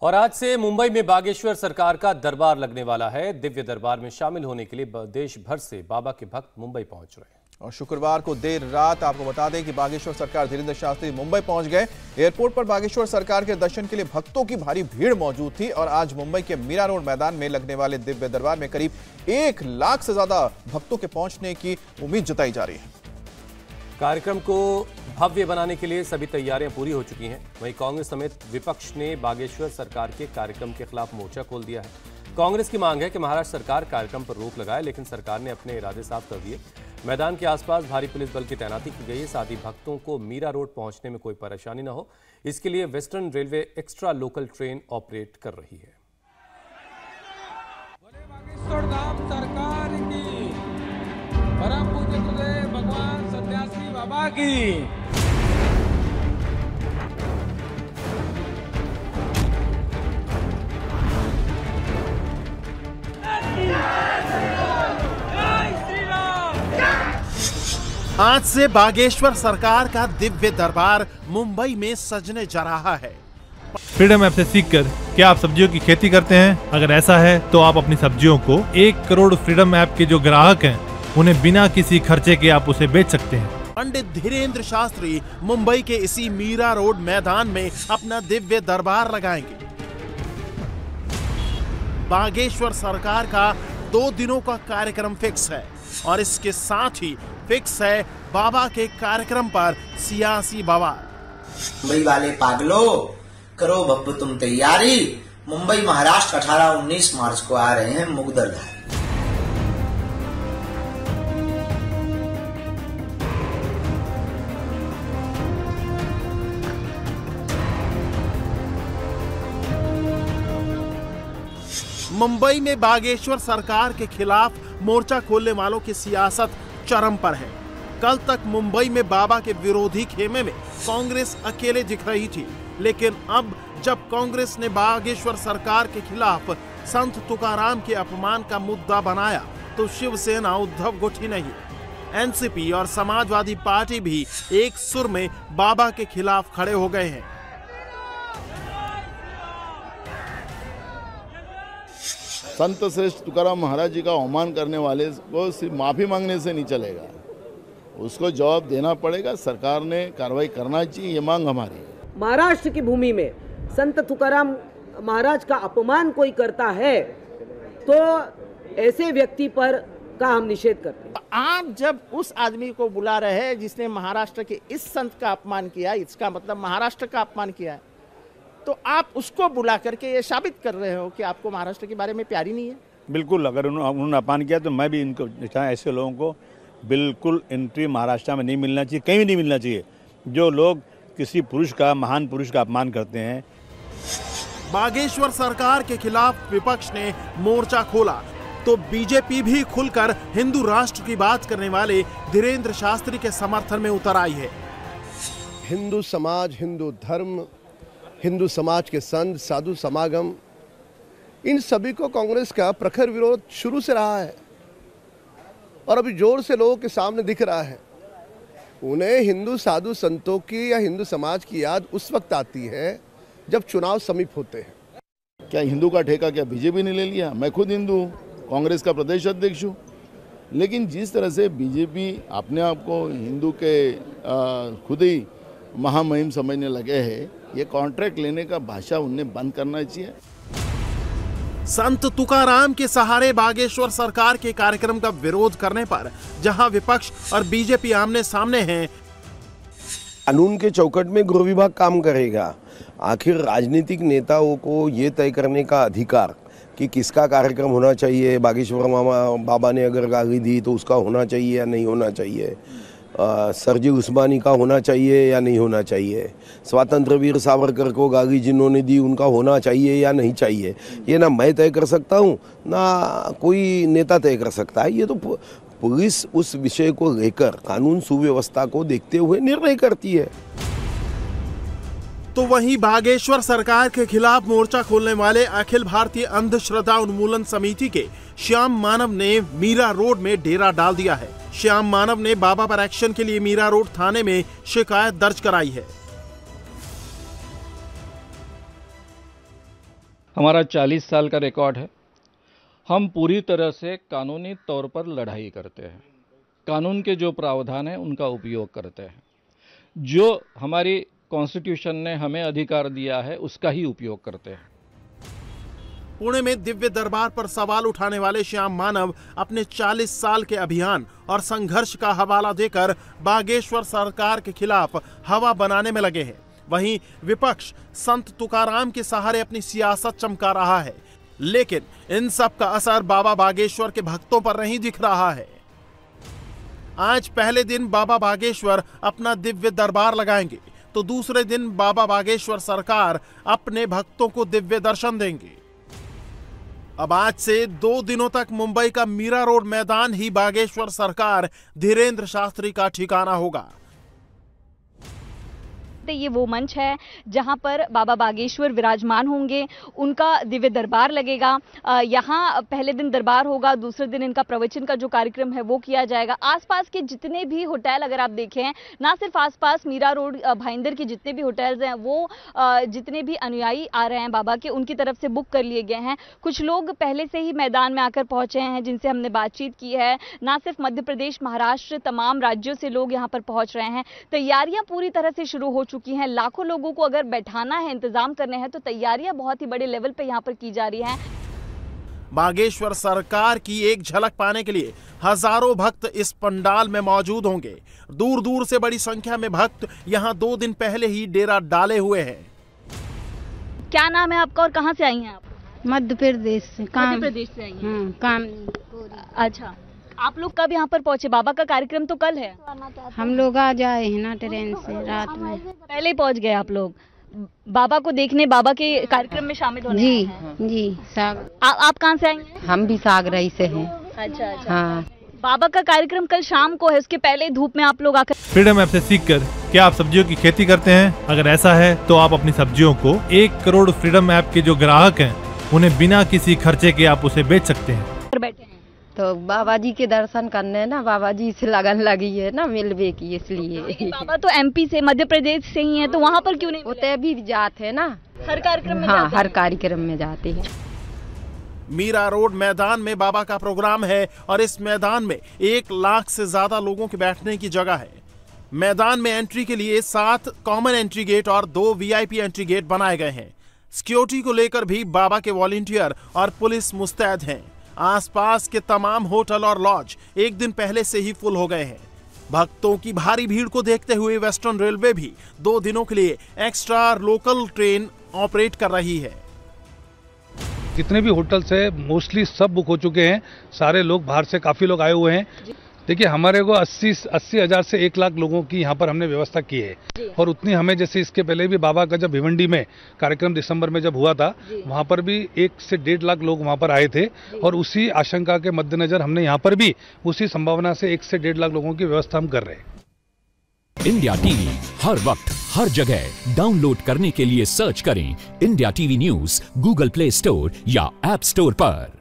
और आज से मुंबई में बागेश्वर सरकार का दरबार लगने वाला है। दिव्य दरबार में शामिल होने के लिए देश भर से बाबा के भक्त मुंबई पहुंच रहे हैं। और शुक्रवार को देर रात आपको बता दें कि बागेश्वर सरकार धीरेन्द्र शास्त्री मुंबई पहुंच गए। एयरपोर्ट पर बागेश्वर सरकार के दर्शन के लिए भक्तों की भारी भीड़ मौजूद थी और आज मुंबई के मीरा रोड मैदान में लगने वाले दिव्य दरबार में करीब 1 लाख से ज्यादा भक्तों के पहुंचने की उम्मीद जताई जा रही है। कार्यक्रम को भव्य बनाने के लिए सभी तैयारियां पूरी हो चुकी हैं। वहीं कांग्रेस समेत विपक्ष ने बागेश्वर सरकार के कार्यक्रम के खिलाफ मोर्चा खोल दिया है। कांग्रेस की मांग है कि महाराष्ट्र सरकार कार्यक्रम पर रोक लगाए, लेकिन सरकार ने अपने इरादे साफ कर दिए। मैदान के आसपास भारी पुलिस बल की तैनाती की गई है। साथ ही भक्तों को मीरा रोड पहुंचने में कोई परेशानी न हो, इसके लिए western railway extra local train operate कर रही है। बागेश्वर धाम सरकार की, परम पूज्य गुरुदेव भगवान सन्यासी बाबा की। आज से बागेश्वर सरकार का दिव्य दरबार मुंबई में सजने जा रहा है। फ्रीडम ऐप से सीखकर क्या आप सब्जियों की खेती करते हैं? अगर ऐसा है तो आप अपनी सब्जियों को 1 करोड़ फ्रीडम ऐप के जो ग्राहक हैं उन्हें बिना किसी खर्चे के आप उसे बेच सकते हैं। पंडित धीरेन्द्र शास्त्री मुंबई के इसी मीरा रोड मैदान में अपना दिव्य दरबार लगाएंगे। बागेश्वर सरकार का 2 दिनों का कार्यक्रम फिक्स है और इसके साथ ही फिक्स है बाबा के कार्यक्रम पर सियासी बवाल। मुंबई वाले पागलों, करो बप्पू तुम तैयारी। मुंबई महाराष्ट्र 18-19 मार्च को आ रहे हैं मुगदरधार। मुंबई में बागेश्वर सरकार के खिलाफ मोर्चा खोलने वालों की सियासत चरम पर है। कल तक मुंबई में बाबा के विरोधी खेमे में कांग्रेस अकेले दिख रही थी, लेकिन अब जब कांग्रेस ने बागेश्वर सरकार के खिलाफ संत तुकाराम के अपमान का मुद्दा बनाया तो शिवसेना उद्धव गुट ही नहीं, एनसीपी और समाजवादी पार्टी भी एक सुर में बाबा के खिलाफ खड़े हो गए हैं। संत श्रेष्ठ तुकाराम महाराज जी का अवमान करने वाले को सिर्फ माफ़ी मांगने से नहीं चलेगा, उसको जवाब देना पड़ेगा। सरकार ने कार्रवाई करना चाहिए, ये मांग हमारी है। महाराष्ट्र की भूमि में संत तुकाराम महाराज का अपमान कोई करता है तो ऐसे व्यक्ति पर का हम निषेध करते हैं। आप जब उस आदमी को बुला रहे हैं जिसने महाराष्ट्र के इस संत का अपमान किया, इसका मतलब महाराष्ट्र का अपमान किया है, तो आप उसको बुला करके ये साबित कर रहे हो कि आपको महाराष्ट्र के बारे में प्यार ही नहीं है। बिल्कुल, अगर उन्होंने अपमान किया तो मैं भी इनको ऐसे लोगों को बिल्कुल एंट्री महाराष्ट्र में नहीं मिलना चाहिए, कहीं भी नहीं मिलना चाहिए। जो लोग किसी पुरुष का, महान पुरुष का अपमान करते हैं। बागेश्वर सरकार के खिलाफ विपक्ष ने मोर्चा खोला तो बीजेपी भी खुलकर हिंदू राष्ट्र की बात करने वाले धीरेन्द्र शास्त्री के समर्थन में उतर आई है। हिंदू समाज, हिंदू धर्म, हिंदू समाज के संत साधु समागम, इन सभी को कांग्रेस का प्रखर विरोध शुरू से रहा है और अभी जोर से लोगों के सामने दिख रहा है। उन्हें हिंदू साधु संतों की या हिंदू समाज की याद उस वक्त आती है जब चुनाव समीप होते हैं। क्या हिंदू का ठेका क्या बीजेपी ने ले लिया? मैं खुद हिंदू हूँ, कांग्रेस का प्रदेश अध्यक्ष हूँ, लेकिन जिस तरह से बीजेपी अपने आप को हिंदू के खुद ही महामहिम समझने लगे हैं, ये कॉन्ट्रैक्ट लेने का भाषा उन्हें बंद करना चाहिए। संत तुकाराम के सहारे बागेश्वर सरकार के कार्यक्रम का विरोध करने पर जहां विपक्ष और बीजेपी आमने सामने हैं, कानून के चौकट में गृह विभाग काम करेगा। आखिर राजनीतिक नेताओं को ये तय करने का अधिकार कि किसका कार्यक्रम होना चाहिए, बागेश्वर बाबा ने अगर गाली दी तो उसका होना चाहिए या नहीं होना चाहिए, सरजी उस्मानी का होना चाहिए या नहीं होना चाहिए, स्वतंत्र वीर सावरकर को गाली जिन्होंने दी उनका होना चाहिए या नहीं चाहिए, ये ना मैं तय कर सकता हूँ ना कोई नेता तय कर सकता है। ये तो पुलिस उस विषय को लेकर कानून सुव्यवस्था को देखते हुए निर्णय करती है। तो वहीं बागेश्वर सरकार के खिलाफ मोर्चा खोलने वाले अखिल भारतीय अंधश्रद्धा उन्मूलन समिति के श्याम मानव ने मीरा रोड में डेरा डाल दिया है। श्याम मानव ने बाबा पर एक्शन के लिए मीरा रोड थाने में शिकायत दर्ज कराई है। हमारा 40 साल का रिकॉर्ड है। हम पूरी तरह से कानूनी तौर पर लड़ाई करते हैं, कानून के जो प्रावधान हैं उनका उपयोग करते हैं, जो हमारी कॉन्स्टिट्यूशन ने हमें अधिकार दिया है उसका ही उपयोग करते हैं। पुणे में दिव्य दरबार पर सवाल उठाने वाले श्याम मानव अपने 40 साल के अभियान और संघर्ष का हवाला देकर बागेश्वर सरकार के खिलाफ हवा बनाने में लगे हैं। वहीं विपक्ष संत तुकाराम के सहारे अपनी सियासत चमका रहा है, लेकिन इन सब का असर बाबा बागेश्वर के भक्तों पर नहीं दिख रहा है। आज पहले दिन बाबा बागेश्वर अपना दिव्य दरबार लगाएंगे, तो दूसरे दिन बाबा बागेश्वर सरकार अपने भक्तों को दिव्य दर्शन देंगे। अब आज से 2 दिनों तक मुंबई का मीरा रोड मैदान ही बागेश्वर सरकार धीरेंद्र शास्त्री का ठिकाना होगा। ये वो मंच है जहां पर बाबा बागेश्वर विराजमान होंगे, उनका दिव्य दरबार लगेगा। यहाँ पहले दिन दरबार होगा, दूसरे दिन इनका प्रवचन का जो कार्यक्रम है वो किया जाएगा। आसपास के जितने भी होटल अगर आप देखें, ना सिर्फ आसपास मीरा रोड भाईंदर के जितने भी होटल्स हैं वो जितने भी अनुयायी आ रहे हैं बाबा के, उनकी तरफ से बुक कर लिए गए हैं। कुछ लोग पहले से ही मैदान में आकर पहुंचे हैं जिनसे हमने बातचीत की है। ना सिर्फ मध्य प्रदेश, महाराष्ट्र, तमाम राज्यों से लोग यहाँ पर पहुंच रहे हैं। तैयारियां पूरी तरह से शुरू हो चुकी हैं। लाखों लोगों को अगर बैठाना है, इंतजाम करने हैं, तो तैयारियां बहुत ही बड़े लेवल पे यहाँ पर की जा रही हैं। बागेश्वर सरकार की एक झलक पाने के लिए हजारों भक्त इस पंडाल में मौजूद होंगे। दूर दूर से बड़ी संख्या में भक्त यहाँ 2 दिन पहले ही डेरा डाले हुए हैं। क्या नाम है आपका और कहाँ से आई हैं आप? मध्य प्रदेश से। मध्य प्रदेश से आई हैं। काम। अच्छा, आप लोग कब यहाँ पर पहुँचे? बाबा का कार्यक्रम तो कल है। हम लोग आज आए हैं ना ट्रेन से, रात में पहले पहुँच गए आप लोग बाबा को देखने, बाबा के कार्यक्रम में शामिल होने। जी सागर। आप कहाँ से आई हैं? हम भी सागरई से हैं। अच्छा। हाँ। बाबा का कार्यक्रम कल शाम को है, उसके पहले धूप में आप लोग आकर। फ्रीडम ऐप से सीखकर क्या आप सब्जियों की खेती करते हैं? अगर ऐसा है तो आप अपनी सब्जियों को 1 करोड़ फ्रीडम ऐप के जो ग्राहक हैं उन्हें बिना किसी खर्चे के आप उसे बेच सकते हैं। तो बाबा जी के दर्शन करने ना, बाबा जी से लगन लगी है ना मिलवे की, इसलिए। बाबा तो एमपी से, मध्य प्रदेश से ही है, तो वहाँ पर क्यों नहीं? होते भी जाते हैं ना, हर कार्यक्रम में। हाँ, हर कार्यक्रम में जाते हैं। मीरा रोड मैदान में बाबा का प्रोग्राम है और इस मैदान में 1 लाख से ज्यादा लोगों के बैठने की जगह है। मैदान में एंट्री के लिए 7 कॉमन एंट्री गेट और 2 वीआईपी एंट्री गेट बनाए गए हैं। सिक्योरिटी को लेकर भी बाबा के वॉलंटियर और पुलिस मुस्तैद हैं। आसपास के तमाम होटल और लॉज 1 दिन पहले से ही फुल हो गए हैं। भक्तों की भारी भीड़ को देखते हुए वेस्टर्न रेलवे भी 2 दिनों के लिए एक्स्ट्रा लोकल ट्रेन ऑपरेट कर रही है। जितने भी होटल्स है मोस्टली सब बुक हो चुके हैं। सारे लोग बाहर से काफ़ी लोग आए हुए हैं। देखिए, हमारे को 80 हज़ार से 1 लाख लोगों की यहाँ पर हमने व्यवस्था की है, और उतनी हमें, जैसे इसके पहले भी बाबा का जब भिवंडी में कार्यक्रम दिसंबर में जब हुआ था, वहाँ पर भी 1 से 1.5 लाख लोग वहाँ पर आए थे, और उसी आशंका के मद्देनजर हमने यहाँ पर भी उसी संभावना से 1 से 1.5 लाख लोगों की व्यवस्था हम कर रहे हैं। इंडिया टीवी हर वक्त हर जगह डाउनलोड करने के लिए सर्च करें India TV news Google play store या ऐप स्टोर पर।